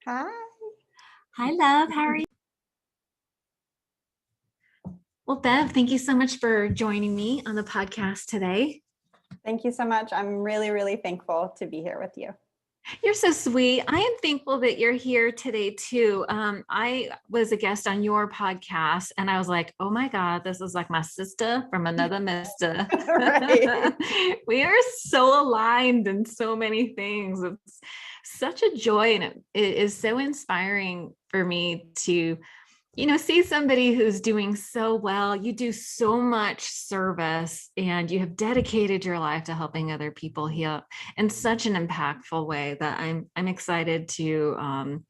Hi. Hi, love. How are you? Well, Bev, thank you so much for joining me on the podcast today. Thank you so much. I'm really, really thankful to be here with you. You're so sweet. I am thankful that you're here today, too. I was a guest on your podcast, and I was like, oh my God, this is like my sister from another mister. Right. We are so aligned in so many things. It's such a joy, and it is so inspiring for me to see somebody who's doing so well. You do so much service and you have dedicated your life to helping other people heal in such an impactful way that I'm excited to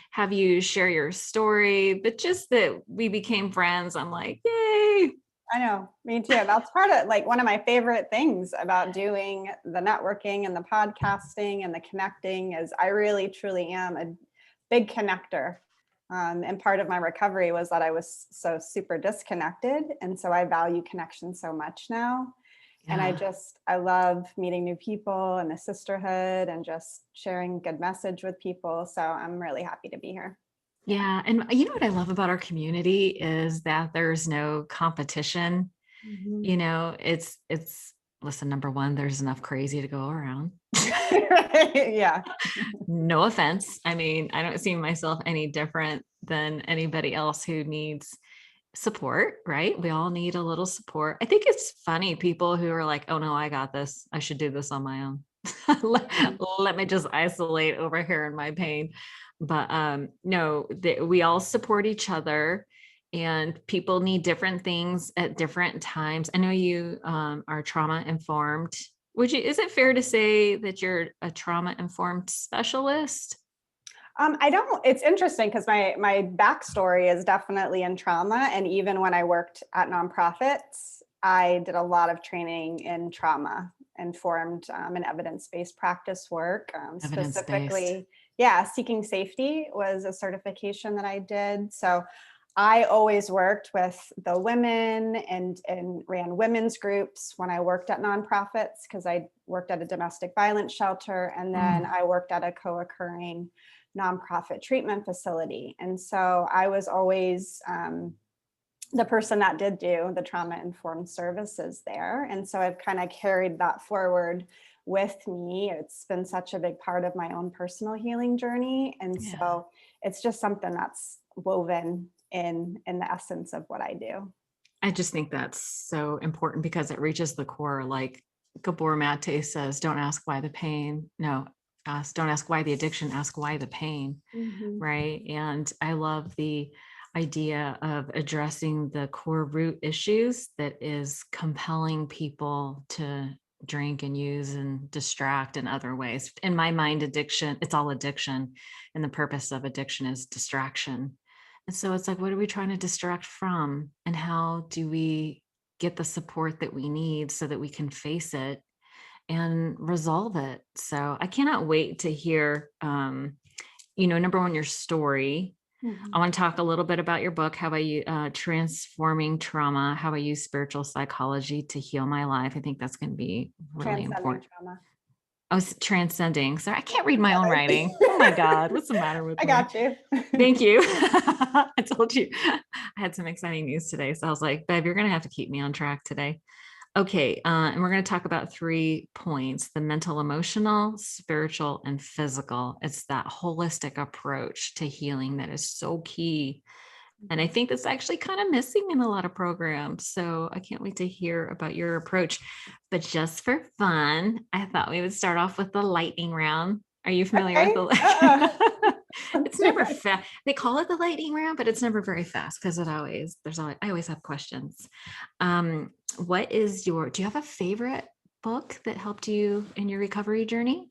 have you share your story. But just that we became friends, I'm like, yay. I know, me too. That's part of one of my favorite things about doing the networking and the podcasting and the connecting is I really, truly am a big connector. And part of my recovery was that I was so super disconnected. And so I value connection so much now. And Yeah. I love meeting new people and the sisterhood and just sharing good message with people. So I'm really happy to be here. Yeah. And you know what I love about our community is that there's no competition. Mhm. It's listen, number one, there's enough crazy to go around. Yeah. No offense. I mean, I don't see myself any different than anybody else who needs support, right? We all need a little support. I think it's funny, people who are like, oh no, I got this. I should do this on my own. let me just isolate over here in my pain. But no, we all support each other, and people need different things at different times. I know you are trauma informed. Is it fair to say that you're a trauma informed specialist? It's interesting because my backstory is definitely in trauma. And even when I worked at nonprofits, I did a lot of training in trauma informed and evidence-based practice work. Evidence-based. Specifically, seeking safety was a certification that I did. So I always worked with the women and ran women's groups when I worked at nonprofits because I worked at a domestic violence shelter and then I worked at a co-occurring nonprofit treatment facility. And so I was always the person that did do the trauma-informed services there. And so I've kind of carried that forward with me. It's been such a big part of my own personal healing journey. And Yeah. so it's just something that's woven in the essence of what I do. I just think that's so important because it reaches the core. Like Gabor Mate says, don't ask why the pain. No, don't ask why the addiction, ask why the pain. Mm-hmm. Right. And I love the idea of addressing the core root issues that is compelling people to drink and use and distract in other ways. In my mind, addiction, it's all addiction. And the purpose of addiction is distraction. And so it's like, what are we trying to distract from? And how do we get the support that we need so that we can face it and resolve it? So I cannot wait to hear, number one, your story. Mm-hmm. I want to talk a little bit about your book, How I Use Transforming Trauma, How I Use Spiritual Psychology to Heal My Life. I think that's going to be really important. Trauma. I was transcending. Sorry, I can't read my own writing. Oh my God, what's the matter with I me? got you. Thank you. I told you I had some exciting news today. So I was like, Bev, you're going to have to keep me on track today. Okay. And we're going to talk about 3 points: the mental, emotional, spiritual, and physical. It's that holistic approach to healing that is so key. And I think that's actually kind of missing in a lot of programs. So I can't wait to hear about your approach. But just for fun, I thought we would start off with the lightning round. Are you familiar with the It's never fast. They call it the lightning round, but it's never very fast because I always have questions. Do you have a favorite book that helped you in your recovery journey?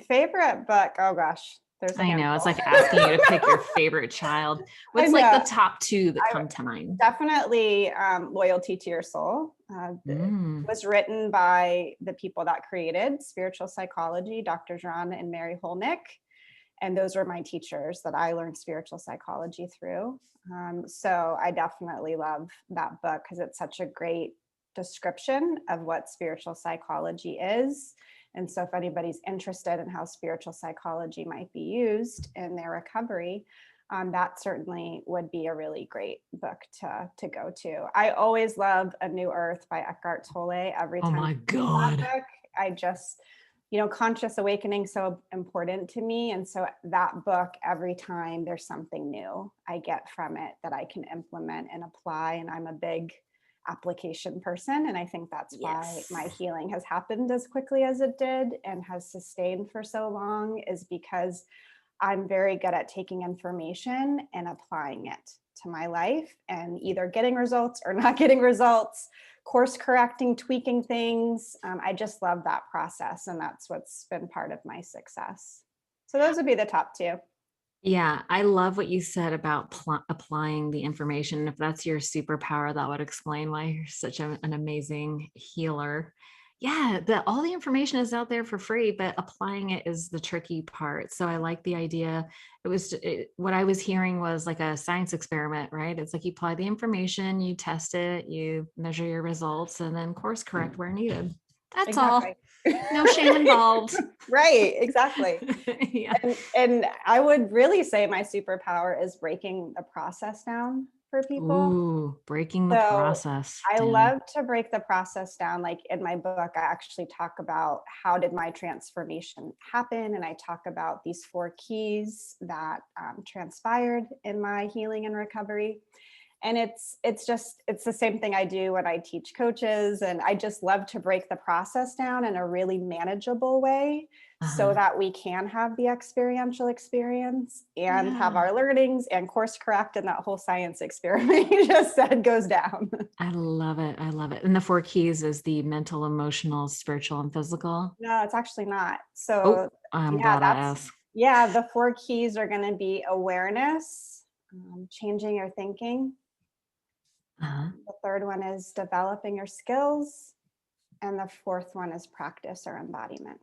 Favorite book? Oh gosh, there's a I know, it's handful. like asking you to pick your favorite child. What's like the top 2 that come to mind? Definitely Loyalty to Your Soul. It was written by the people that created spiritual psychology, Dr. John and Mary Holnick. And those were my teachers that I learned spiritual psychology through. So I definitely love that book because it's such a great description of what spiritual psychology is And so if anybody's interested in how spiritual psychology might be used in their recovery, that certainly would be a really great book to go to. I always love A New Earth by Eckhart Tolle. Every Oh time I my read God. that book, I just, conscious awakening so important to me. And so that book, every time there's something new I get from it that I can implement and apply. And I'm a big application person. And I think that's why my healing has happened as quickly as it did and has sustained for so long, is because I'm very good at taking information and applying it to my life and either getting results or not getting results, course correcting, tweaking things. I just love that process. And that's what's been part of my success. So those would be the top two. Yeah, I love what you said about applying the information. If that's your superpower, that would explain why you're such an amazing healer. Yeah, all the information is out there for free, but applying it is the tricky part. So I like the idea. What I was hearing was like a science experiment, right? It's like you apply the information, you test it, you measure your results, and then course correct where needed. That's all. No shame involved. Right, exactly. Yeah. And I would really say my superpower is breaking the process down for people. Ooh, breaking the So process I down. love to break the process down. Like in my book, I actually talk about how did my transformation happen, and I talk about these 4 keys that transpired in my healing and recovery. And it's the same thing I do when I teach coaches, and I just love to break the process down in a really manageable way so Uh-huh. that we can have the experiential experience and have Yeah. our learnings and course correct, and that whole science experiment you just said goes down. I love it. I love it. And the 4 keys is the mental, emotional, spiritual, and physical. No, it's actually not. Oh, So I'm yeah, glad I asked. the 4 keys are going to be awareness, changing your thinking. Uh-huh. The third one is developing your skills. And the fourth one is practice or embodiment.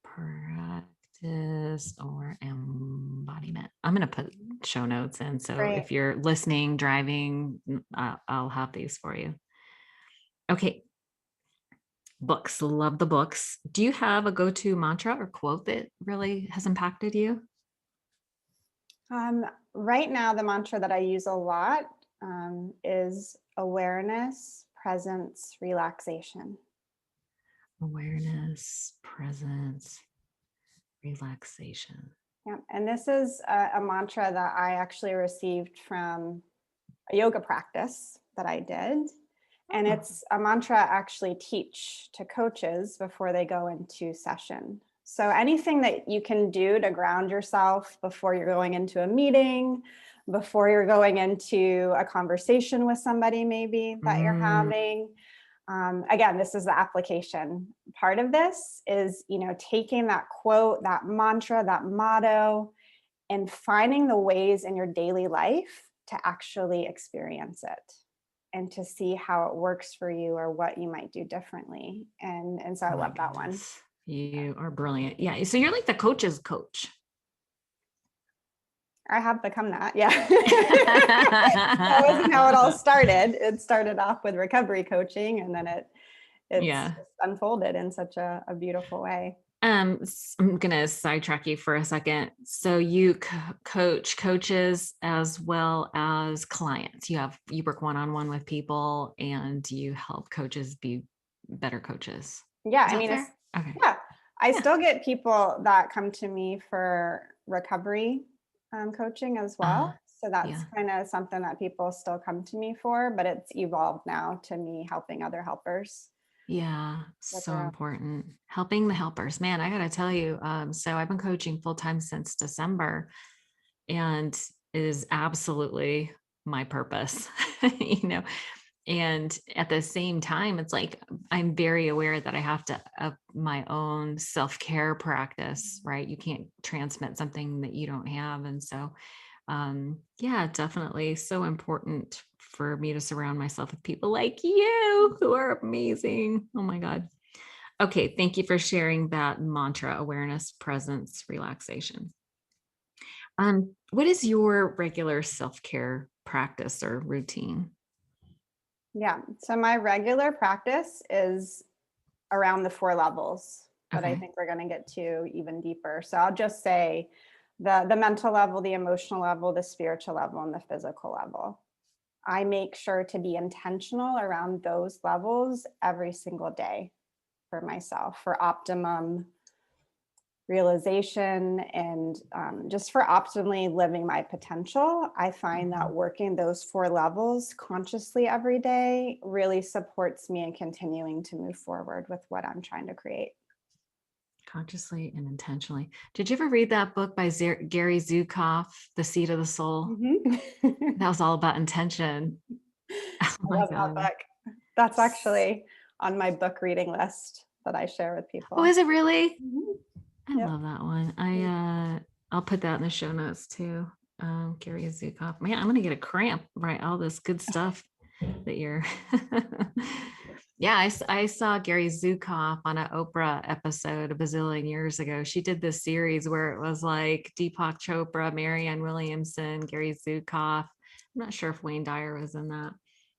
Practice or embodiment. I'm going to put show notes in. So Great. if you're listening, driving, I'll have these for you. Okay. Books. Love the books. Do you have a go-to mantra or quote that really has impacted you? Right now, the mantra that I use a lot is awareness, presence, relaxation. Awareness, presence, relaxation. Yeah. And this is a mantra that I actually received from a yoga practice that I did. And Oh, it's a mantra I actually teach to coaches before they go into session. So anything that you can do to ground yourself before you're going into a meeting, before you're going into a conversation with somebody maybe that you're having. Again, this is the application part of this is, taking that quote, that mantra, that motto, and finding the ways in your daily life to actually experience it and to see how it works for you or what you might do differently. And so I oh my love that one. goodness. You are brilliant. Yeah. So you're like the coach's coach. I have become that. Yeah. That wasn't how it all started. It started off with recovery coaching, and then it's Yeah. just unfolded in such a beautiful way. I'm gonna sidetrack you for a second. So you coach coaches as well as clients. You work one-on-one with people, and you help coaches be better coaches. Yeah. Is I that mean, fair? Okay. yeah, I Yeah. still get people that come to me for recovery coaching as Uh, well. So that's yeah. kind of something that people still come to me for, but it's evolved now to me helping other helpers Yeah. with So their own. important. Helping the helpers. Man, I gotta tell you, so I've been coaching full-time since December, and it is absolutely my purpose, you know. And at the same time, it's like I'm very aware that I have to up my own self-care practice, right? You can't transmit something that you don't have. And so yeah, definitely so important for me to surround myself with people like you who are amazing. Oh my God. Okay, thank you for sharing that mantra: awareness, presence, relaxation. What is your regular self-care practice or routine? Yeah. So my regular practice is around the 4 levels, but I Okay. think we're going to get to even deeper. So I'll just say the mental level, the emotional level, the spiritual level, and the physical level. I make sure to be intentional around those levels every single day for myself, for optimum realization and just for optimally living my potential. I find that Mhm. working those 4 levels consciously every day really supports me in continuing to move forward with what I'm trying to create. Consciously and intentionally. Did you ever read that book by Gary Zukav, The Seat of the Soul? Mhm. That was all about intention. Oh I my love that God. book. That's actually on my book reading list that I share with Oh, people. is it really? Mhm. I Yep. love that one. Mm. I'll put that in the show notes too. Gary Zukav. Man, I'm gonna get a cramp, right? All this good stuff that you're yeah, I saw Gary Zukav on an Oprah episode a bazillion years ago. She did this series where it was like Deepak Chopra, Marianne Williamson, Gary Zukav. I'm not sure if Wayne Dyer was in that,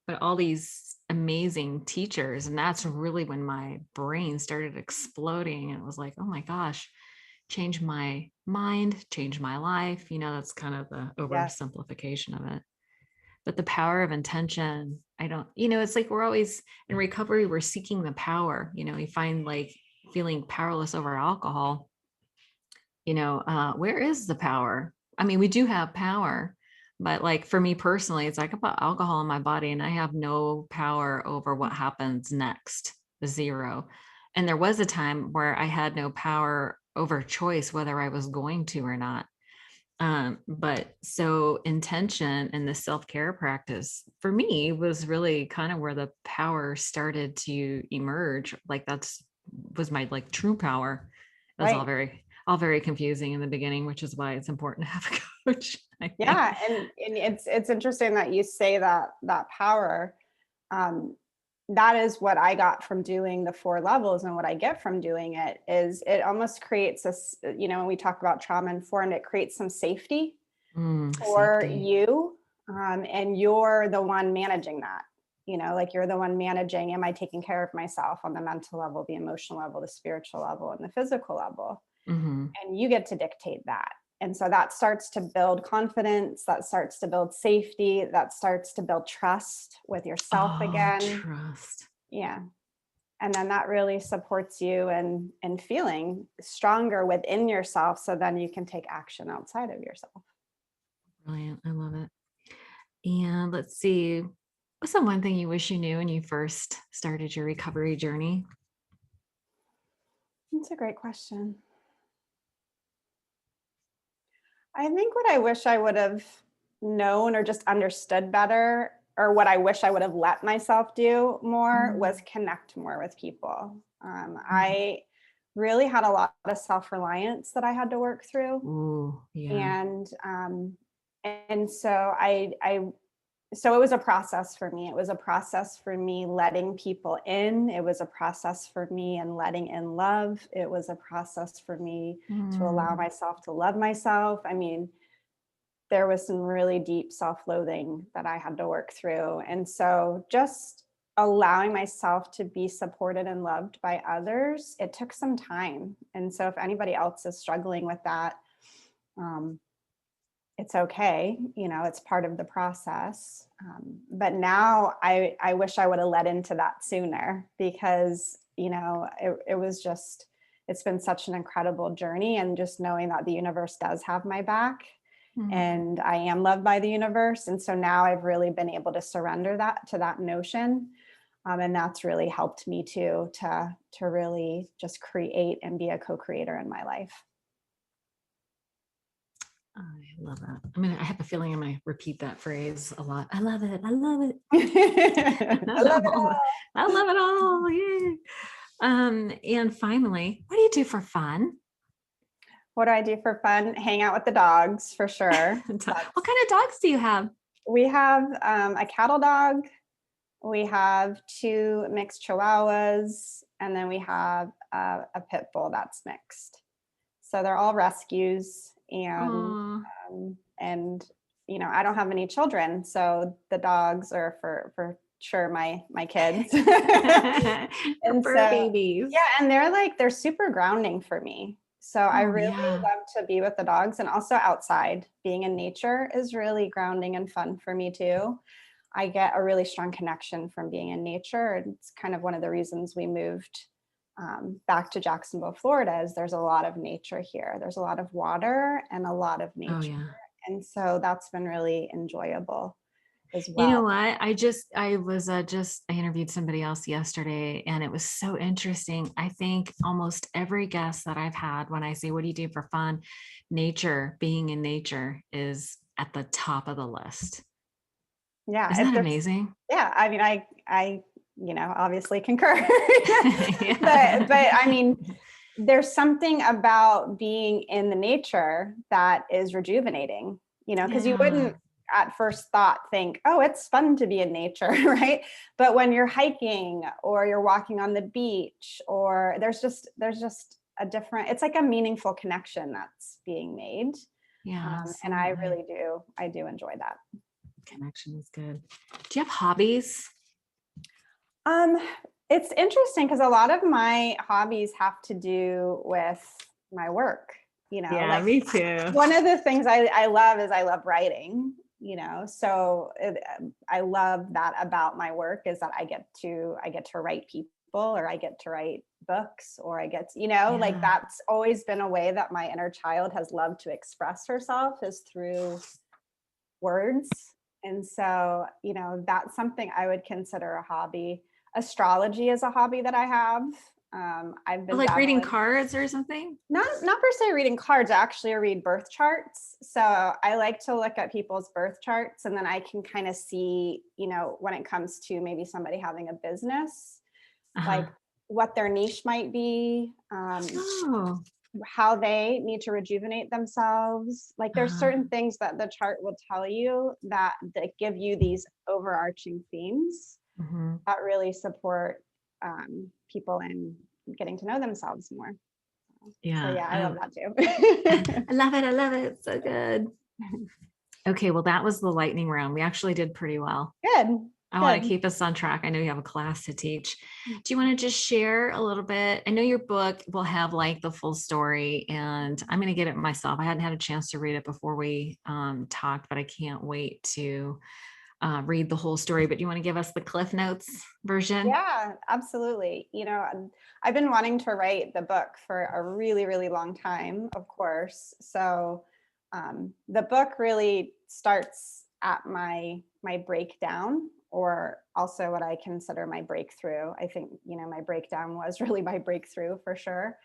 but all these amazing teachers. And that's really when my brain started exploding. And it was like, oh my gosh, change my mind, change my life. That's kind of the Yes. oversimplification of it. But the power of intention, I don't, it's like we're always in recovery, we're seeking the power. We find like feeling powerless over alcohol. Where is the power? I mean, we do have power, but like for me personally, it's like I put alcohol in my body and I have no power over what happens next, zero. And there was a time where I had no power over choice, whether I was going to or not. But so intention and the self-care practice for me was really kind of where the power started to emerge. Like that's was my like true power. It was Right. all very confusing in the beginning, which is why it's important to have a coach, I think. Yeah, and it's interesting that you say that power. Um, that is what I got from doing the 4 levels, and what I get from doing it is it almost creates this, when we talk about trauma informed, it creates some safety for Safety. you, and you're the one managing that. Like you're the one managing, am I taking care of myself on the mental level, the emotional level, the spiritual level, and the physical level? Hmm. And you get to dictate that. And so that starts to build confidence, that starts to build safety, that starts to build trust with yourself Oh, again. trust. Yeah. And then that really supports you and feeling stronger within yourself. So then you can take action outside of yourself. Brilliant. I love it. And let's see. What's the one thing you wish you knew when you first started your recovery journey? That's a great question. I think what I wish I would have known or just understood better, or what I wish I would have let myself do more, was connect more with people. Mm. I really had a lot of self-reliance that I had to work through. Ooh, yeah. And so so it was a process for me. It was a process for me letting people in. It was a process for me and letting in love. It was a process for me to allow Mm. myself to love myself. I mean, there was some really deep self-loathing that I had to work through. And so just allowing myself to be supported and loved by others, it took some time. And so if anybody else is struggling with that, um, it's okay. It's part of the process. But now I wish I would have let into that sooner, because, it was just, it's been such an incredible journey. And just knowing that the universe does have my back Mm. and I am loved by the universe. And so now I've really been able to surrender that to that notion. And that's really helped me to really just create and be a co-creator in my life. I love that. I mean, I have a feeling I'm going to repeat that phrase a lot. I love it. I love it. I love it all. I love it all. Yay. And finally, what do you do for fun? What do I do for fun? Hang out with the dogs for sure. What kind of dogs do you have? We have a cattle dog. We have 2 mixed chihuahuas, and then we have a pit bull that's mixed. So they're all rescues, Oh, and I don't have any children, so the dogs are for my kids. Or And fur so, babies. yeah, and they're super grounding for me. So I Oh really yeah. love to be with the dogs, and also outside. Being in nature is really grounding and fun for me too. I get a really strong connection from being in nature. And it's kind of one of the reasons we moved back to Jacksonville, Florida, is there's a lot of nature here. There's a lot of water and a lot of Oh nature. yeah. And so that's been really enjoyable as You know well. what? I interviewed somebody else yesterday and it was so interesting. I think almost every guest that I've had, when I say, what do you do for fun? Nature, being in nature is at the top of the list. Yeah, Isn't that it's amazing? yeah, I mean, I obviously concur. But Yeah. I mean, there's something about being in the nature that is rejuvenating, because you Yeah. wouldn't at first thought think, oh, it's fun to be in nature, right? But when you're hiking or you're walking on the beach, or there's just a different, it's like a meaningful connection that's being made. Yeah, And I absolutely. really do, I do enjoy that. Connection is good. Do you have hobbies? Um, it's interesting because a lot of my hobbies have to do with my work, Yeah, like me too. one of the things I love is I love writing, so I love that about my work is that I get to write people, or I get to write books, or I get to, like Yeah. that's always been a way that my inner child has loved to express herself, is through words. And so, that's something I would consider a hobby. Astrology is a hobby that I have. I've Oh, been like reading dabbling, cards or something? not per se reading cards, actually I read birth charts. So I like to look at people's birth charts, and then I can kind of see, when it comes to maybe somebody having a business, Uh-huh. like what their niche might be, Oh, how they need to rejuvenate themselves. Like there's uh-huh. certain things that the chart will tell you that give you these overarching themes Mhm. that really support people in getting to know themselves more. So Yeah. yeah, I love that I too. love it. I love it. So good. Okay, well, that was the lightning round. We actually did pretty well. Good, I want to good. keep us on track. I know you have a class to teach. Do you want to just share a little bit? I know your book will have like the full story, and I'm going to get it myself. I hadn't had a chance to read it before we talked, but I can't wait to read the whole story. But do you want to give us the Cliff Notes version? Yeah, absolutely. I've been wanting to write the book for a really, really long time, of course. So the book really starts at my breakdown, or also what I consider my breakthrough. I think, my breakdown was really my breakthrough for sure.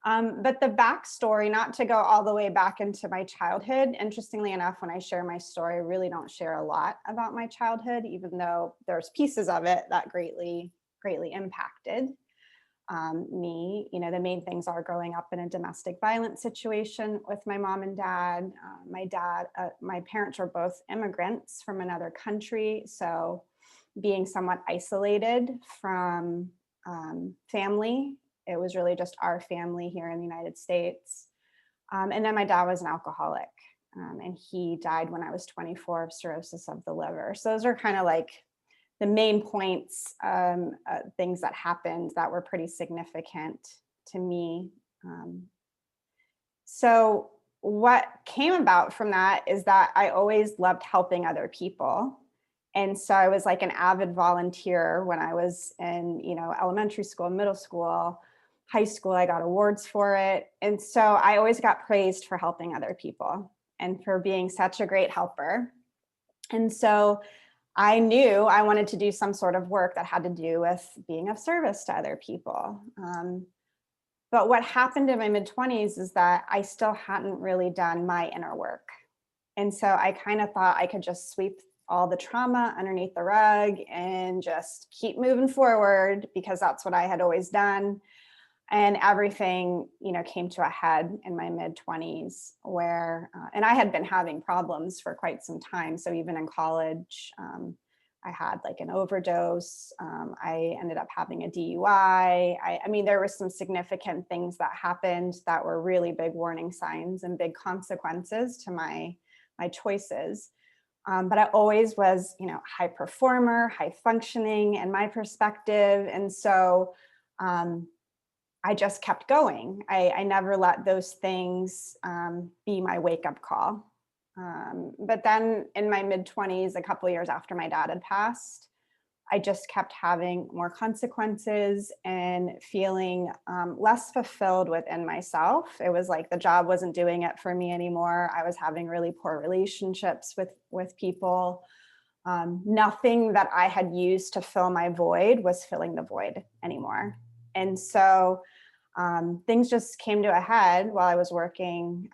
But the backstory, not to go all the way back into my childhood, interestingly enough, when I share my story, I really don't share a lot about my childhood, even though there's pieces of it that greatly, greatly impacted me. The main things are growing up in a domestic violence situation with my mom and dad. My parents were both immigrants from another country. So being somewhat isolated from family, it was really just our family here in the United States. And then my dad was an alcoholic, and he died when I was 24 of cirrhosis of the liver. So those are kind of like the main points, things that happened that were pretty significant to me. So what came about from that is that I always loved helping other people. And so I was like an avid volunteer when I was in, elementary school, middle school, high school. I got awards for it. And so I always got praised for helping other people and for being such a great helper. And so I knew I wanted to do some sort of work that had to do with being of service to other people. But what happened in my mid 20s is that I still hadn't really done my inner work. And so I kind of thought I could just sweep all the trauma underneath the rug and just keep moving forward because that's what I had always done. And everything, came to a head in my mid 20s where, and I had been having problems for quite some time. So even in college, I had like an overdose. I ended up having a DUI. I mean, there were some significant things that happened that were really big warning signs and big consequences to my choices. But I always was, high performer, high functioning in my perspective. And so I just kept going. I never let those things be my wake up call. But then in my mid 20s, a couple of years after my dad had passed, I just kept having more consequences and feeling less fulfilled within myself. It was like the job wasn't doing it for me anymore. I was having really poor relationships with people. Nothing that I had used to fill my void was filling the void anymore. And so things just came to a head while I was working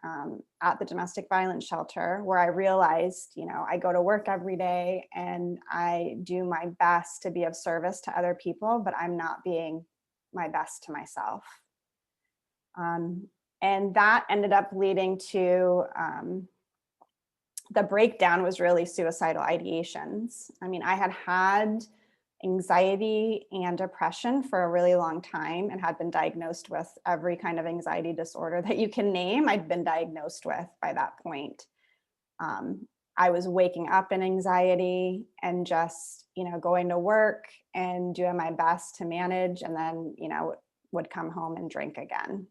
at the domestic violence shelter, where I realized, I go to work every day and I do my best to be of service to other people, but I'm not being my best to myself. And that ended up leading to the breakdown was really suicidal ideations. I mean, I had anxiety and depression for a really long time and had been diagnosed with every kind of anxiety disorder that you can name. I'd been diagnosed with by that point. I was waking up in anxiety and just, going to work and doing my best to manage, and then, would come home and drink again.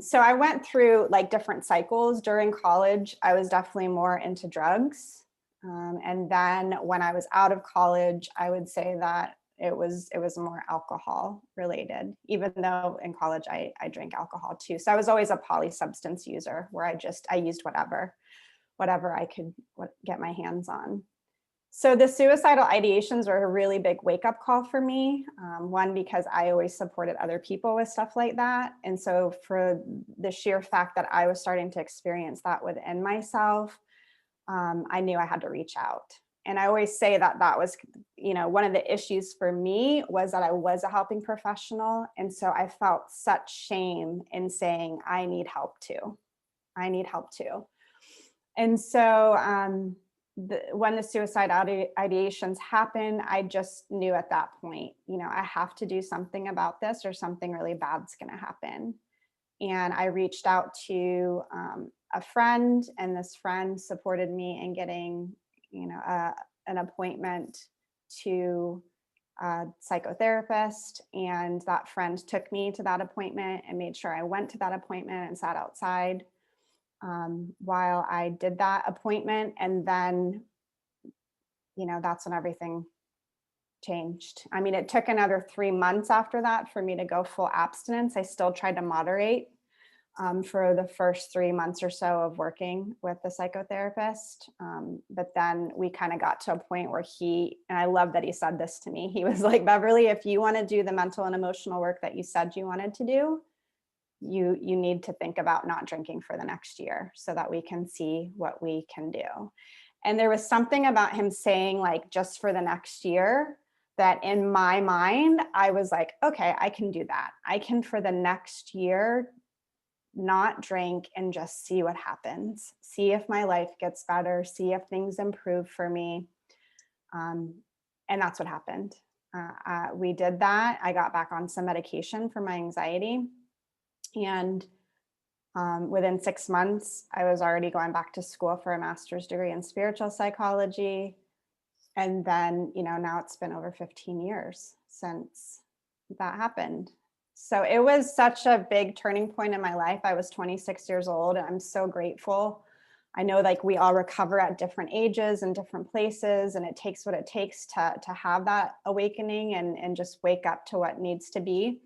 So I went through like different cycles during college. I was definitely more into drugs. And then when I was out of college, I would say that it was more alcohol related, even though in college I drank alcohol too. So I was always a polysubstance user where I used whatever I could get my hands on. So the suicidal ideations were a really big wake up call for me. One, because I always supported other people with stuff like that. And so for the sheer fact that I was starting to experience that within myself, I knew I had to reach out. And I always say that was, one of the issues for me was that I was a helping professional. And so I felt such shame in saying, I need help too. I need help too. And so when the suicide ideations happened, I just knew at that point, I have to do something about this or something really bad's going to happen. And I reached out to a friend, and this friend supported me in getting, an appointment to a psychotherapist. And that friend took me to that appointment and made sure I went to that appointment and sat outside while I did that appointment. And then, that's when everything changed. I mean, it took another 3 months after that for me to go full abstinence. I still tried to moderate for the first 3 months or so of working with the psychotherapist. But then we kind of got to a point where and I love that he said this to me. He was like, Beverly, if you want to do the mental and emotional work that you said you wanted to do, you need to think about not drinking for the next year so that we can see what we can do. And there was something about him saying like, just for the next year, that in my mind, I was like, okay, I can do that. I can for the next year not drink and just see what happens, see if my life gets better, see if things improve for me. And that's what happened. We did that. I got back on some medication for my anxiety. And within 6 months, I was already going back to school for a master's degree in spiritual psychology. And then, now it's been over 15 years since that happened. So it was such a big turning point in my life. I was 26 years old, and I'm so grateful. I know like we all recover at different ages and different places, and it takes what it takes to have that awakening and just wake up to what needs to be.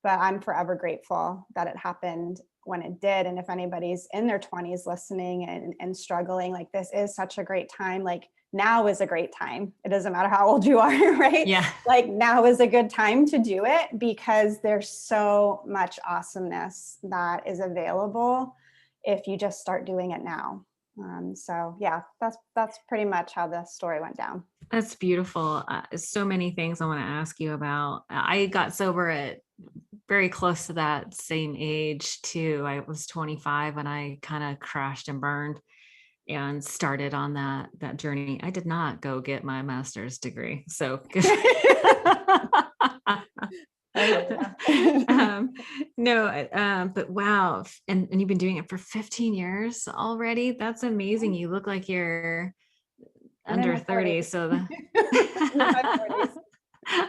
But I'm forever grateful that it happened when it did. And if anybody's in their 20s listening and struggling, like this is such a great time. Like now is a great time. It doesn't matter how old you are, right? Yeah. Like now is a good time to do it because there's so much awesomeness that is available if you just start doing it now. So yeah, that's pretty much how the story went down. That's beautiful. So many things I want to ask you about. I got sober at very close to that same age too. I was 25 when I kind of crashed and burned and started on that journey. I did not go get my master's degree. So no, but wow. And you've been doing it for 15 years already. That's amazing. You look like you're I'm in under my 30. 40s. So I'm in my the 40s.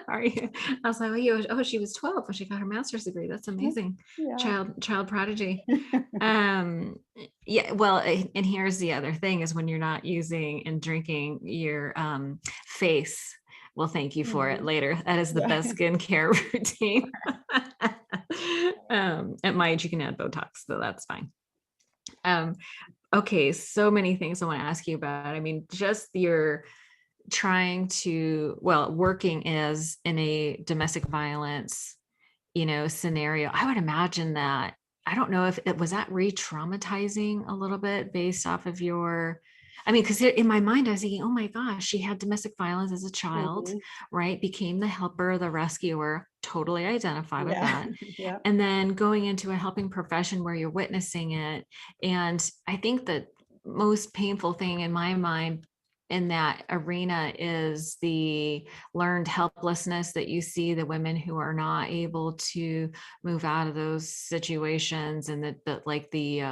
are you? I was like, oh, she was 12 when she got her master's degree. That's amazing. Yeah. Child prodigy. Yeah, well, and here's the other thing is when you're not using and drinking, your face will thank you for it Mhm. later. That is the Yeah. best skincare routine. At my age, you can add Botox, so that's fine. Um, okay, so many things I want to ask you about. I mean, just your trying to, well, working as in a domestic violence, scenario. I would imagine that, I don't know if it was that re-traumatizing a little bit based off of your, I mean, because in my mind, I was thinking, oh my gosh, she had domestic violence as a child, Mhm. right? Became the helper, the rescuer, totally identify with Yeah. that. Yeah. And then going into a helping profession where you're witnessing it. And I think the most painful thing in my mind in that arena is the learned helplessness that you see the women who are not able to move out of those situations, and that like the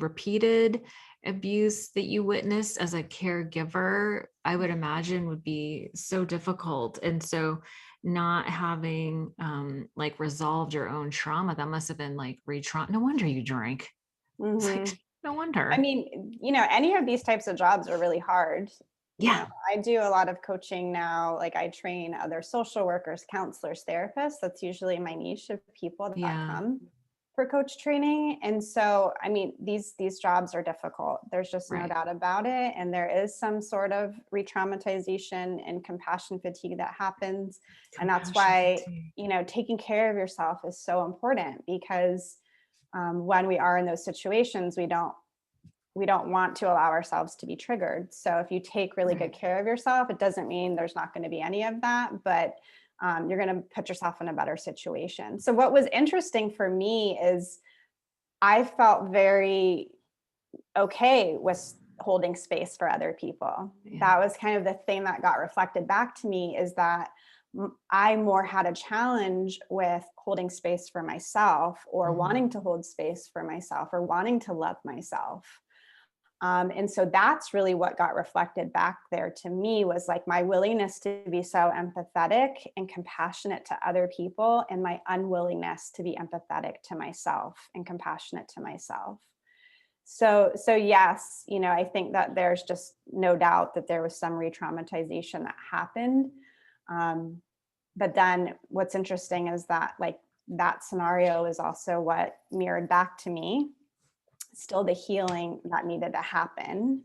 repeated abuse that you witnessed as a caregiver, I would imagine would be so difficult. And so not having like resolved your own trauma, that must have been like no wonder you drank. It's like, Mhm. no I wonder. mean, any of these types of jobs are really hard. Yeah. I do a lot of coaching now. Like I train other social workers, counselors, therapists. That's usually my niche of people that Yeah. come for coach training. And so, I mean, these jobs are difficult. There's just no Right. doubt about it. And there is some sort of re-traumatization and compassion fatigue that happens. And that's Compassion why, fatigue. taking care of yourself is so important because when we are in those situations, we don't want to allow ourselves to be triggered. So if you take really good Right. care of yourself, it doesn't mean there's not going to be any of that, but you're going to put yourself in a better situation. So what was interesting for me is I felt very okay with holding space for other people. Yeah. That was kind of the thing that got reflected back to me, is that I more had a challenge with holding space for myself, or Mhm. wanting to hold space for myself, or wanting to love myself. And so that's really what got reflected back there to me, was like my willingness to be so empathetic and compassionate to other people, and my unwillingness to be empathetic to myself and compassionate to myself. So yes, I think that there's just no doubt that there was some re-traumatization that happened. Um, but then what's interesting is that, like, that scenario is also what mirrored back to me still the healing that needed to happen.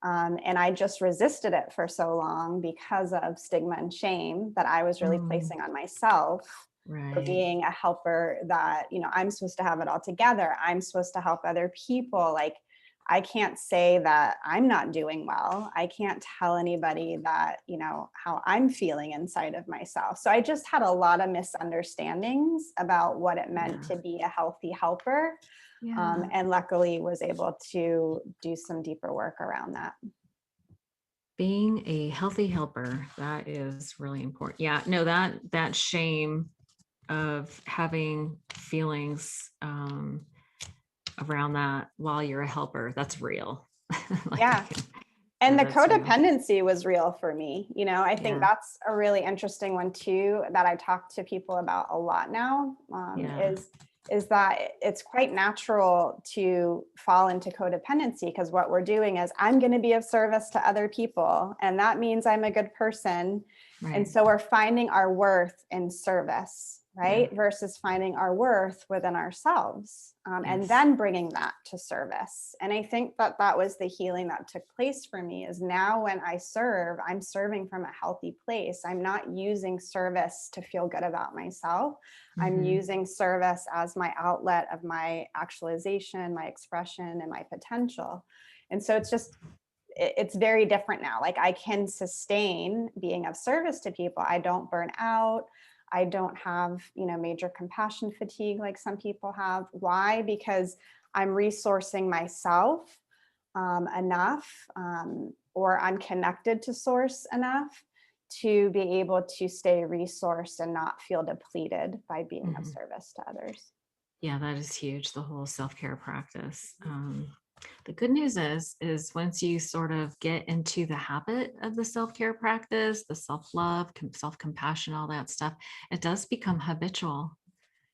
And I just resisted it for so long because of stigma and shame that I was really Mm, placing on myself for right. being a helper, that, I'm supposed to have it all together. I'm supposed to help other people. Like, I can't say that I'm not doing well. I can't tell anybody that, how I'm feeling inside of myself. So I just had a lot of misunderstandings about what it meant Yeah. to be a healthy helper, Yeah. and luckily was able to do some deeper work around that. Being a healthy helper, that is really important. Yeah. No, that shame of having feelings around that while you're a helper, that's real. Like Yeah. yeah, And the that's real. codependency was real for me. I think Yeah. that's a really interesting one too, that I talk to people about a lot now, Yeah. is that it's quite natural to fall into codependency, because what we're doing is, I'm going to be of service to other people, and that means I'm a good person. And Right. so we're finding our worth in service, Yeah. right? Versus finding our worth within ourselves, and Yes. then bringing that to service. And I think that that was the healing that took place for me, is now when I serve, I'm serving from a healthy place. I'm not using service to feel good about myself. I'm Hmm. using service as my outlet of my actualization, my expression, and my potential. And so it's very different now. Like, I can sustain being of service to people. I don't burn out. I don't have, major compassion fatigue like some people have. Why? Because I'm resourcing myself enough, or I'm connected to source enough to be able to stay resourced and not feel depleted by being of Hmm. service to others. Yeah, that is huge. The whole self-care practice. The good news is once you sort of get into the habit of the self-care practice, the self-love, self-compassion, all that stuff, it does become habitual.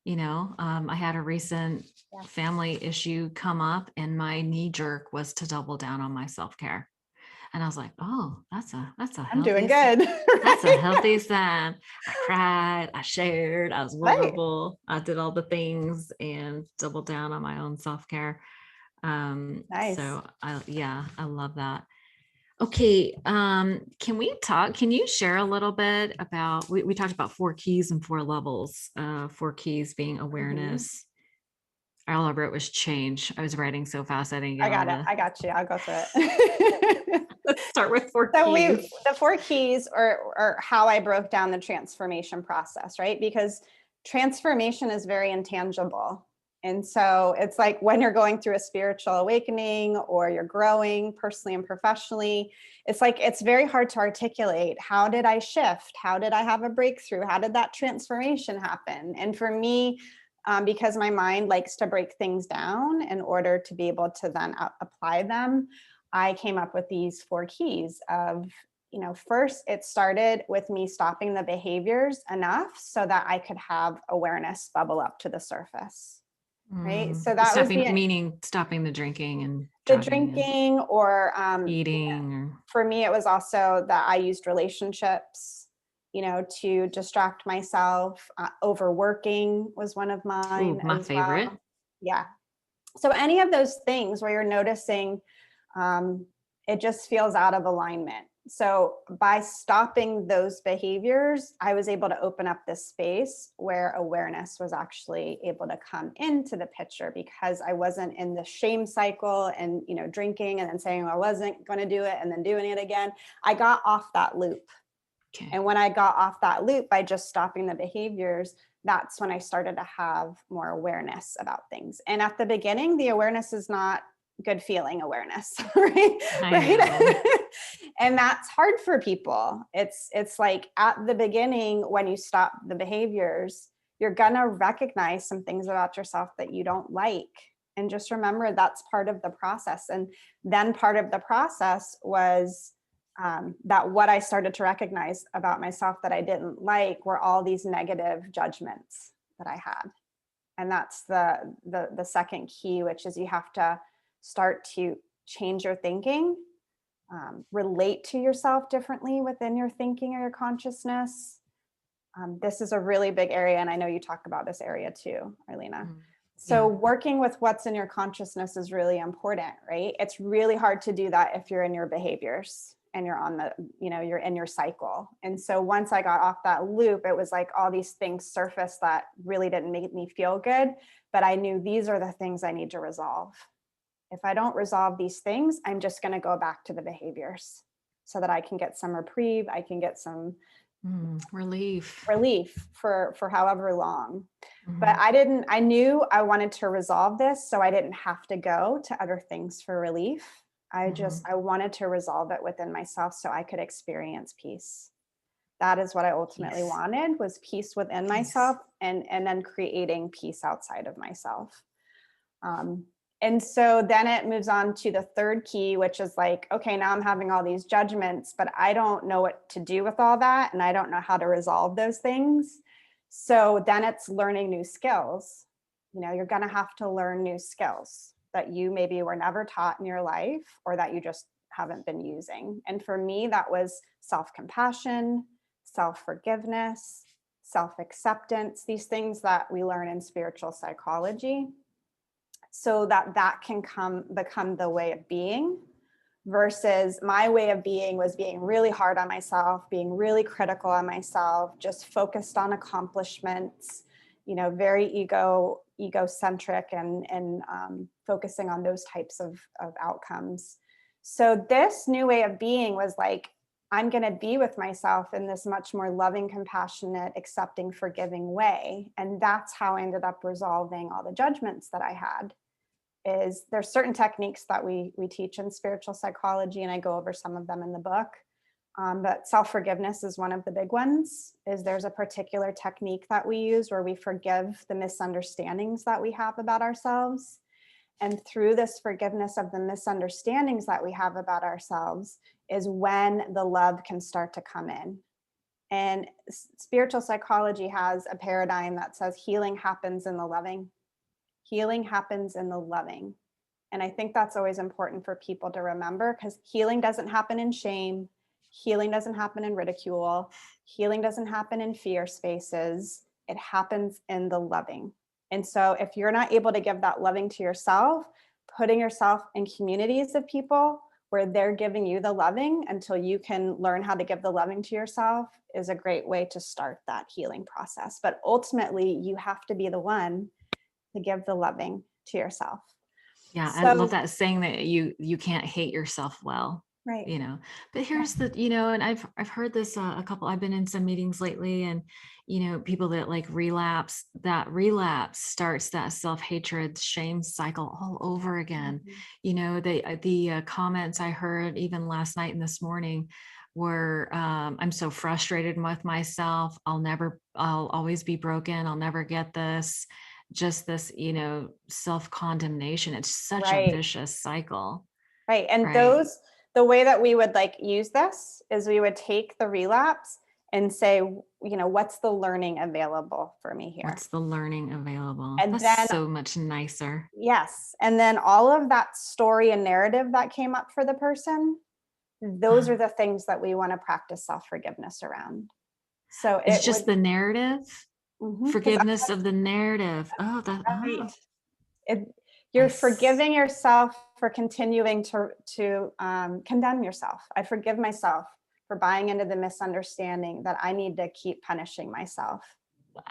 I had a recent Yeah. family issue come up, and my knee jerk was to double down on my self-care. And I was like, oh, that's a I'm doing healthy, good. that's a Right. healthy sign. I cried, I shared, I was Right. vulnerable, I did all the things and doubled down on my own self-care. Nice. So I love that. Okay. Can you share a little bit about, we talked about 4 keys and 4 levels, 4 keys being Mhm. awareness. All I wrote was change. I was writing so fast, I didn't I get all got it. the, I got you. I'll go through it. let's start with four So keys. the 4 keys are how I broke down the transformation process, right? Because transformation is very intangible. And so it's like when you're going through a spiritual awakening or you're growing personally and professionally, it's like it's very hard to articulate. How did I shift? How did I have a breakthrough? How did that transformation happen? And for me, because my mind likes to break things down in order to be able to then apply them, I came up with these 4 keys of, first it started with me stopping the behaviors enough so that I could have awareness bubble up to the surface, right? So that was Stopping, meaning stopping the drinking and the drugging and drinking, or eating or, for me, it was also that I used relationships, to distract myself. Overworking was one of ooh, mine my as favorite. well. Yeah. So any of those things where you're noticing um, it just feels out of alignment. So by stopping those behaviors, I was able to open up this space where awareness was actually able to come into the picture, because I wasn't in the shame cycle and, drinking and then saying I wasn't going to do it and then doing it again. I got off that loop. Okay. And when I got off that loop by just stopping the behaviors, that's when I started to have more awareness about things. And at the beginning, the awareness is not good feeling awareness, right? I know. Right. And that's hard for people. It's like at the beginning, when you stop the behaviors, you're gonna recognize some things about yourself that you don't like. And just remember that's part of the process. And then part of the process was that what I started to recognize about myself that I didn't like were all these negative judgments that I had. And that's the second key, which is you have to start to change your thinking, relate to yourself differently within your thinking or your consciousness. This is a really big area, and I know you talk about this area too, Arlena. So Yeah. working with what's in your consciousness is really important, right? It's really hard to do that if you're in your behaviors and you're on the, you're in your cycle. And so once I got off that loop, it was like all these things surfaced that really didn't make me feel good, but I knew these are the things I need to resolve. If I don't resolve these things, I'm just going to go back to the behaviors so that I can get some reprieve. I can get some Relief. relief for however long. But Mhm. I knew I wanted to resolve this, so I didn't have to go to other things for relief. Mhm. I wanted to resolve it within myself so I could experience peace. That is what I ultimately Peace. wanted, was peace within Peace. myself, and then creating peace outside of myself. Um, and so then it moves on to the third key, which is like, okay, now I'm having all these judgments, but I don't know what to do with all that. And I don't know how to resolve those things. So then it's learning new skills. You're going to have to learn new skills that you maybe were never taught in your life, or that you just haven't been using. And for me, that was self-compassion, self-forgiveness, self-acceptance, these things that we learn in spiritual psychology, so that that can become the way of being, versus my way of being was being really hard on myself, being really critical on myself, just focused on accomplishments, very egocentric, and focusing on those types of outcomes. So this new way of being was like, I'm going to be with myself in this much more loving, compassionate, accepting, forgiving way. And that's how I ended up resolving all the judgments that I had. Is there's certain techniques that we teach in spiritual psychology, and I go over some of them in the book. But self-forgiveness is one of the big ones. Is there's a particular technique that we use where we forgive the misunderstandings that we have about ourselves. And through this forgiveness of the misunderstandings that we have about ourselves is when the love can start to come in. And spiritual psychology has a paradigm that says healing happens in the loving. Healing happens in the loving. And I think that's always important for people to remember, because healing doesn't happen in shame. Healing doesn't happen in ridicule. Healing doesn't happen in fear spaces. It happens in the loving. And so if you're not able to give that loving to yourself, putting yourself in communities of people where they're giving you the loving until you can learn how to give the loving to yourself is a great way to start that healing process. But ultimately, you have to be the one to give the loving to yourself. Yeah, I love So, that saying that you can't hate yourself well, right. But Yeah. here's the, and I've heard this a couple, I've been in some meetings lately, and people that like relapse, that relapse starts that self-hatred, shame cycle all over again. The comments I heard even last night and this morning were, I'm so frustrated with myself. I'll always be broken. I'll never get this. Just this, self-condemnation. It's such a Right. vicious cycle, Right. And right? the way that we would like use this is we would take the relapse and say, what's the learning available for me here? What's the learning available? And That's then, so much nicer. yes. And then all of that story and narrative that came up for the person, those are the things that we want to practice self-forgiveness around. So It's it just would, the narrative, because forgiveness of the narrative. Oh, right. It, you're forgiving yourself for continuing to condemn yourself. I forgive myself for buying into the misunderstanding that I need to keep punishing myself,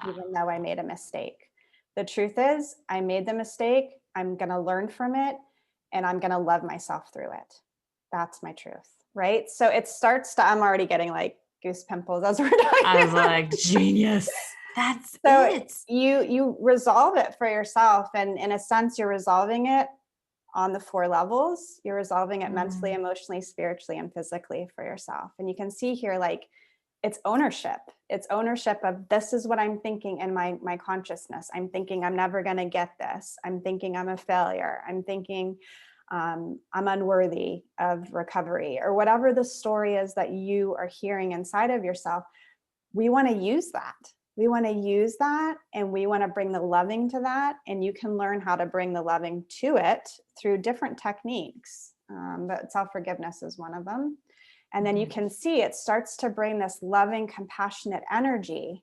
even though I made a mistake. The truth is, I made the mistake. I'm going to learn from it, and I'm going to love myself through it. That's my truth, right? So it starts to, I'm already getting like goose pimples as we're talking. I was like, genius. That's So it. you resolve it for yourself, and in a sense you're resolving it on the 4 levels. You're resolving it mentally, emotionally, spiritually, and physically for yourself. And you can see here, like, it's ownership. It's ownership of, this is what I'm thinking in my consciousness. I'm thinking I'm never going to get this. I'm thinking I'm a failure. I'm thinking I'm unworthy of recovery, or whatever the story is that you are hearing inside of yourself. We want to use that. We want to use that, and we want to bring the loving to that. And you can learn how to bring the loving to it through different techniques. But self-forgiveness is one of them. And then you can see it starts to bring this loving, compassionate energy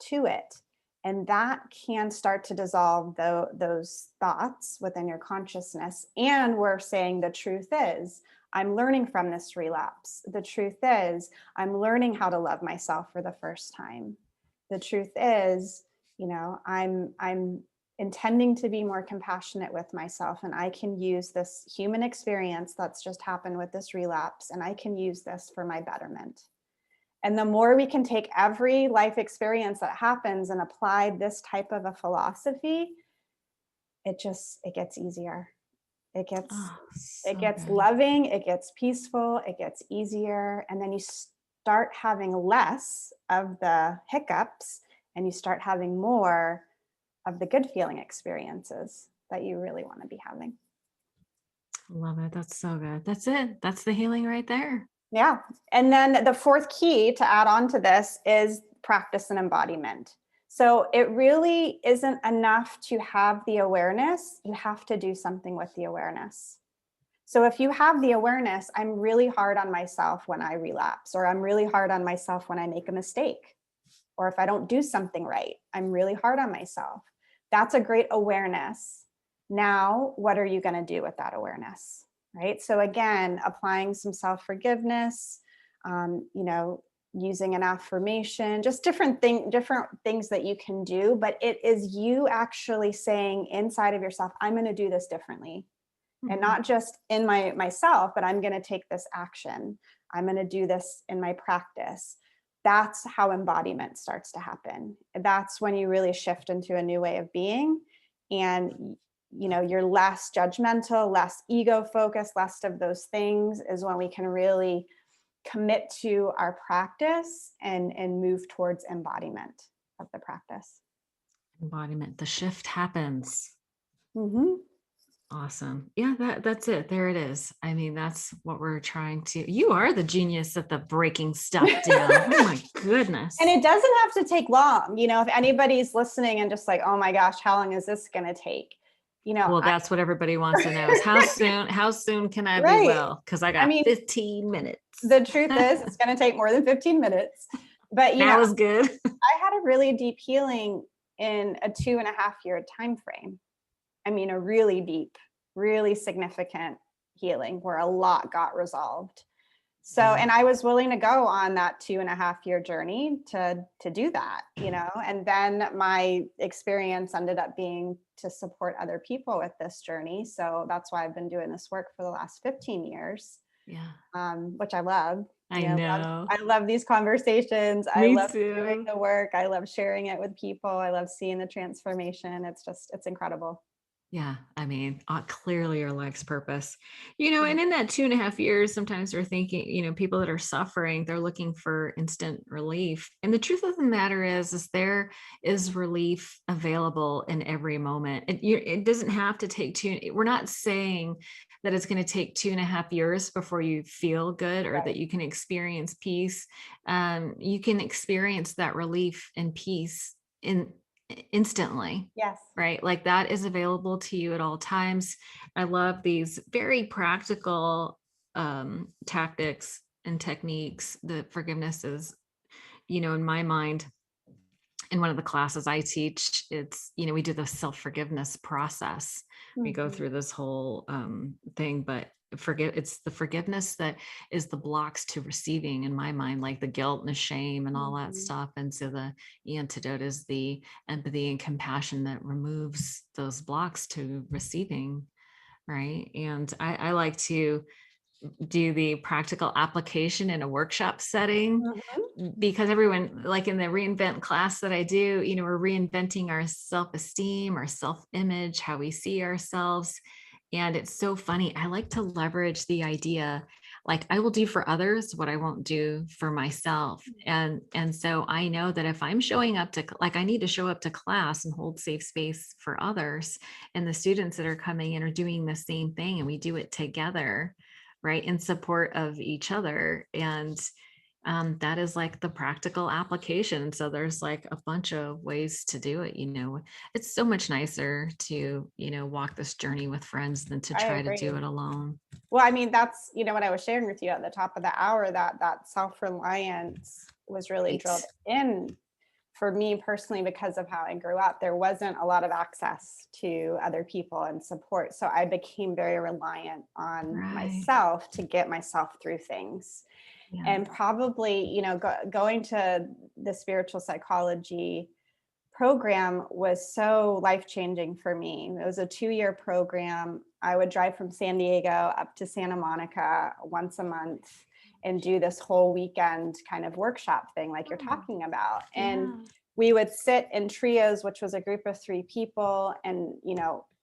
to it. And that can start to dissolve those thoughts within your consciousness. And we're saying the truth is, I'm learning from this relapse. The truth is, I'm learning how to love myself for the first time. The truth is, I'm intending to be more compassionate with myself, and I can use this human experience that's just happened with this relapse, and I can use this for my betterment. And the more we can take every life experience that happens and apply this type of a philosophy, it gets easier. It gets it So gets good. loving, it gets peaceful, it gets easier, and then you start having less of the hiccups, and you start having more of the good feeling experiences that you really want to be having. Love it. That's so good. That's it. That's the healing right there. Yeah. And then the 4th key to add on to this is practice and embodiment. So it really isn't enough to have the awareness. You have to do something with the awareness. So if you have the awareness, I'm really hard on myself when I relapse, or I'm really hard on myself when I make a mistake, or if I don't do something right, I'm really hard on myself. That's a great awareness. Now, what are you going to do with that awareness? Right? So again, applying some self-forgiveness, using an affirmation, just different things that you can do. But it is you actually saying inside of yourself, I'm going to do this differently. And not just in myself, but I'm going to take this action. I'm going to do this in my practice. That's how embodiment starts to happen. That's when you really shift into a new way of being, and you're less judgmental, less ego focused, less of those things, is when we can really commit to our practice and move towards embodiment of the practice. Embodiment. The shift happens. Mm-hmm. Awesome. Yeah, that's it. There it is. I mean, that's what we're trying to. You are the genius at the breaking stuff down. Oh my goodness. And it doesn't have to take long. If anybody's listening and just like, oh my gosh, how long is this going to take? Well, that's what everybody wants to know is how soon can I be Right. well? Because I got 15 minutes. The truth is it's going to take more than 15 minutes. But that was good. I had a really deep healing in a 2.5-year time frame. I mean, a really deep, really significant healing where a lot got resolved. So, and I was willing to go on that 2.5-year journey to do that, and then my experience ended up being to support other people with this journey. So that's why I've been doing this work for the last 15 years. Yeah. Which I love. I know. I love these conversations. I love doing the work. I love sharing it with people. I love seeing the transformation. It's incredible. Yeah. I mean, clearly your life's purpose, and in that 2.5 years, sometimes we're thinking, people that are suffering, they're looking for instant relief. And the truth of the matter is there is relief available in every moment. It doesn't have to take we're not saying that it's going to take 2.5 years before you feel good or that you can experience peace. You can experience that relief and peace instantly. Yes. Right. Like that is available to you at all times. I love these very practical tactics and techniques. The forgiveness is, in my mind, in one of the classes I teach, it's, we do the self-forgiveness process. We go through this whole thing, but it's the forgiveness that is the blocks to receiving, in my mind, like the guilt and the shame and all that stuff. And so the antidote is the empathy and compassion that removes those blocks to receiving. Right. And I like to do the practical application in a workshop setting because everyone, like in the reinvent class that I do, we're reinventing our self-esteem, our self-image, how we see ourselves. And it's so funny. I like to leverage the idea, like I will do for others what I won't do for myself. And so I know that if I'm showing up to, like, I need to show up to class and hold safe space for others, and the students that are coming in are doing the same thing, and we do it together, right, in support of each other. And that is like the practical application. So there's like a bunch of ways to do it. It's so much nicer to, walk this journey with friends than to try to do it alone. Well, I mean, that's, what I was sharing with you at the top of the hour, that self-reliance was really drilled in for me personally because of how I grew up. There wasn't a lot of access to other people and support. So I became very reliant on myself to get myself through things. Yeah. And probably, going to the spiritual psychology program was so life-changing for me. It was a 2-year program. I would drive from San Diego up to Santa Monica once a month and do this whole weekend kind of workshop thing like you're talking about. And we would sit in trios, which was a group of 3 people. And,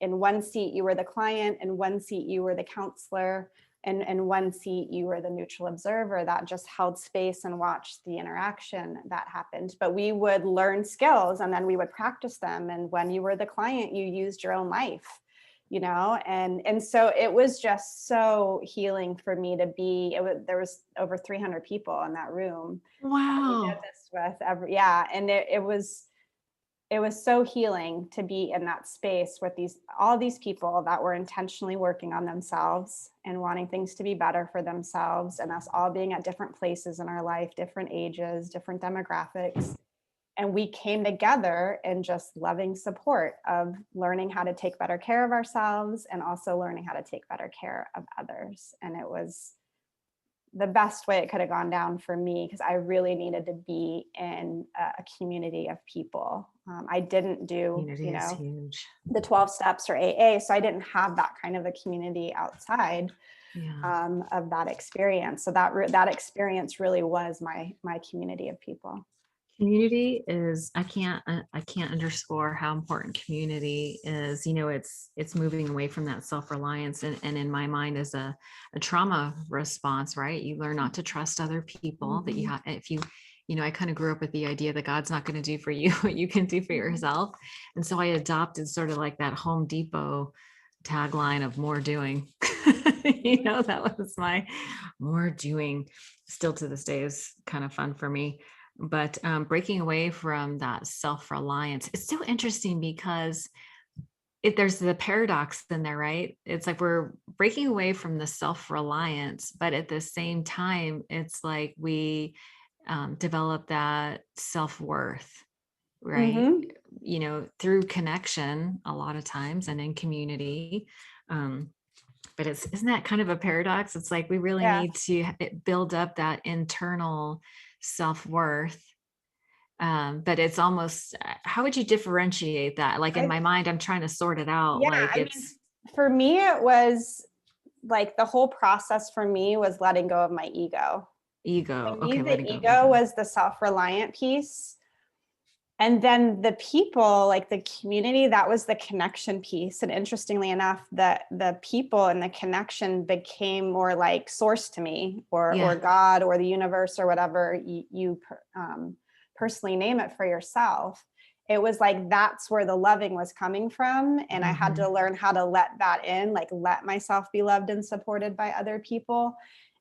in one seat, you were the client, in one seat, you were the counselor, and in one seat, you were the neutral observer that just held space and watched the interaction that happened. But we would learn skills and then we would practice them. And when you were the client, you used your own life, and so it was just so healing for me to be. There was over 300 people in that room. Wow. We did this with and it was so healing to be in that space with all these people that were intentionally working on themselves and wanting things to be better for themselves, and us all being at different places in our life, different ages, different demographics. And we came together in just loving support of learning how to take better care of ourselves and also learning how to take better care of others. And it was the best way it could have gone down for me because I really needed to be in a community of people. I didn't do, the 12 steps or AA, so I didn't have that kind of a community outside of that experience. So that experience really was my community of people. Community is, I can't underscore how important community is. It's moving away from that self-reliance, and in my mind is a trauma response, right? You learn not to trust other people, that you have, if you I kind of grew up with the idea that God's not going to do for you what you can do for yourself. And so I adopted sort of like that Home Depot tagline of more doing. That was my more doing. Still to this day is kind of fun for me. But breaking away from that self-reliance, it's so interesting because there's the paradox in there, right? It's like we're breaking away from the self-reliance, but at the same time, it's like we develop that self-worth, right? Mm-hmm. Through connection a lot of times and in community. But isn't that kind of a paradox? It's like we really Yeah. need to build up that internal self-worth. But it's almost, how would you differentiate that? Like in I, my mind, I'm trying to sort it out. yeah. Like I mean, it's for me, it was like the whole process for me was letting go of my ego. ego. To me, Okay, the letting go of ego ego. was the self-reliant piece. And then the people, like the community, that was the connection piece. And interestingly enough, the people and the connection became more like source to me, or Yeah. God, or the universe, or whatever you personally name it for yourself. It was like that's where the loving was coming from. And I had to Mm-hmm. learn how to let that in, like let myself be loved and supported by other people.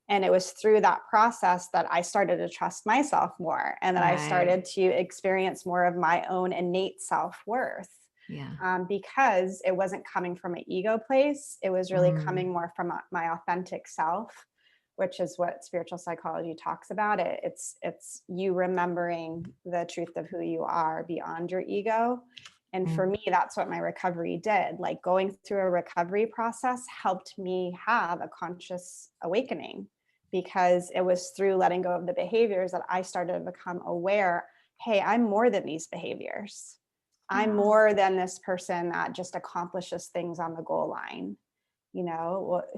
And it was through that process that I started to trust myself more, and that I Right. started to experience more of my own innate self-worth, Yeah. because it wasn't coming from an ego place. It was really Mm, coming more from my authentic self, which is what spiritual psychology talks about. It's you remembering the truth of who you are beyond your ego. And for mm, me, that's what my recovery did. Like going through a recovery process helped me have a conscious awakening, because it was through letting go of the behaviors that I started to become aware, hey, I'm more than these behaviors. I'm yeah. more than this person that just accomplishes things on the goal line.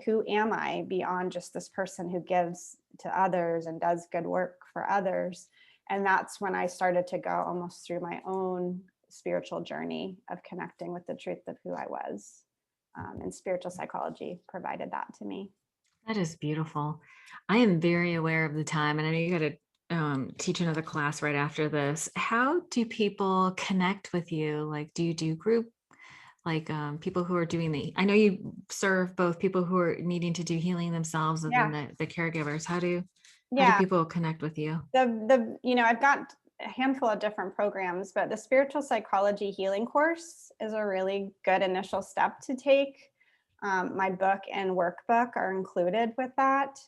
Who am I beyond just this person who gives to others and does good work for others? And that's when I started to go almost through my own spiritual journey of connecting with the truth of who I was. And spiritual psychology provided that to me. That is beautiful. I am very aware of the time, and I know you got to teach another class right after this. How do people connect with you? Like, do you do group, like people who are doing I know you serve both people who are needing to do healing themselves and then Yeah. the caregivers. How do Yeah. people connect with you? I've got a handful of different programs, but the spiritual psychology healing course is a really good initial step to take. My book and workbook are included with that.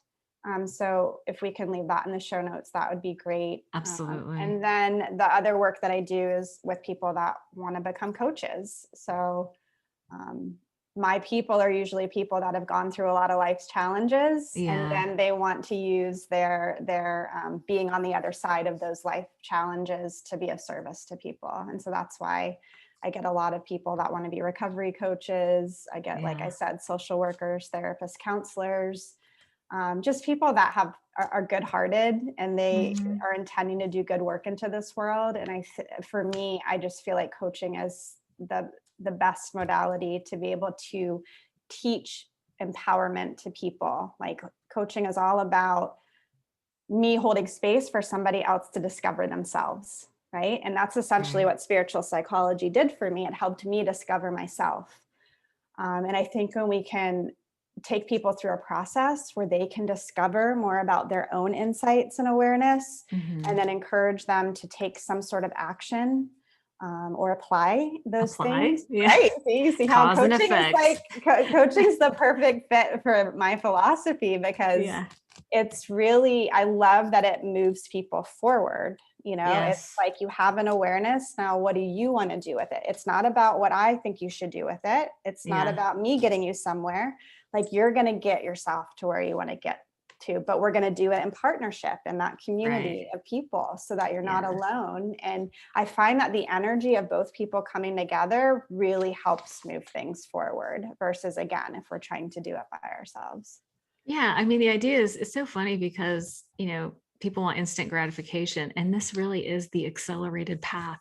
So if we can leave that in the show notes, that would be great. Absolutely. And then the other work that I do is with people that want to become coaches. So um, my people are usually people that have gone through a lot of life's challenges, and Yeah. then they want to use their being on the other side of those life challenges to be of service to people. And so that's why I get a lot of people that want to be recovery coaches. I get, like I Yeah. said, social workers, therapists, counselors, just people that are good-hearted, and they Mhm. are intending to do good work into this world. And for me, I just feel like coaching is the best modality to be able to teach empowerment to people. Like coaching is all about me holding space for somebody else to discover themselves, right? And that's essentially Right. what spiritual psychology did for me. It helped me discover myself. And I think when we can take people through a process where they can discover more about their own insights and awareness, and Hmm. then encourage them to take some sort of action, or apply those Apply. things. Yeah. Right. See, you see how Cause and coaching is effect. like, coaching's the perfect fit for my philosophy, because Yeah. it's really, I love that it moves people forward. It's Yes. like you have an awareness. Now, what do you want to do with it? It's not about what I think you should do with it. It's not Yeah. about me getting you somewhere. Like you're going to get yourself to where you want to get to, but we're going to do it in partnership in that Right. community of people, so that you're not Yeah. alone. And I find that the energy of both people coming together really helps move things forward, versus, again, if we're trying to do it by ourselves. Yeah. I mean, the idea is it's so funny because, people want instant gratification, and this really is the accelerated path.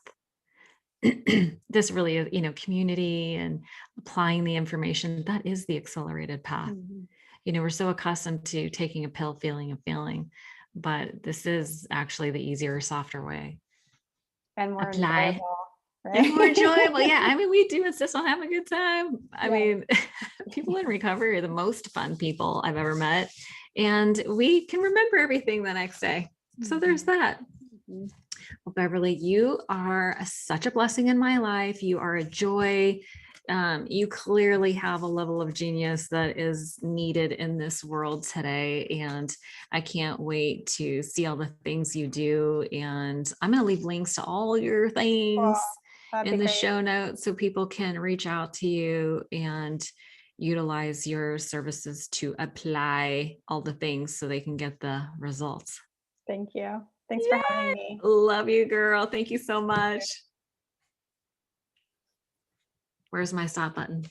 This really is, community and applying the information. That is the accelerated path. Mhm. We're so accustomed to taking a pill, feeling a feeling, but this is actually the easier, softer way. And more Apply. enjoyable. right? and more enjoyable. Yeah. I mean, we do insist on having a good time. I Yeah. mean, people in recovery are the most fun people I've ever met. And we can remember everything the next day. So there's that. Mhm. Well, Beverly, you are such a blessing in my life. You are a joy. You clearly have a level of genius that is needed in this world today. And I can't wait to see all the things you do. And I'm going to leave links to all your things Cool. That'd in be the great. show notes so people can reach out to you and utilize your services to apply all the things so they can get the results. Thank you. Thanks for having Yay! me. Love you, girl. Thank you so much. Where's my stop button?